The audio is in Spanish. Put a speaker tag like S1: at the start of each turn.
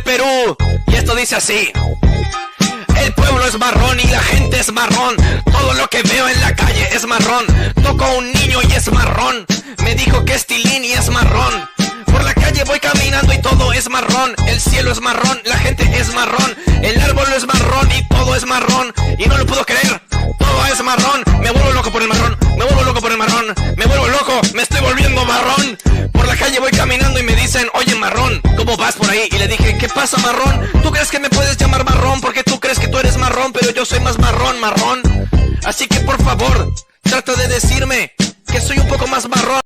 S1: Perú. Y esto dice así: el pueblo es marrón y la gente es marrón. Todo lo que veo en la calle es marrón. Toco a un niño y es marrón. Me dijo que es tilín y es marrón. Por la calle voy caminando y todo es marrón. El cielo es marrón, la gente es marrón. El árbol es marrón y todo es marrón. Y no lo puedo creer, todo es marrón. Me vuelvo loco por el marrón, me vuelvo loco por el marrón. Me vuelvo loco, me estoy volviendo marrón. Por la calle voy caminando y me dicen: oye marrón, ¿cómo vas por ahí? Y le dije: ¿qué pasa marrón? ¿Tú crees que me puedes llamar marrón? Porque tú crees que tú eres marrón, pero yo soy más marrón. Así que por favor, trata de decirme que soy un poco más marrón.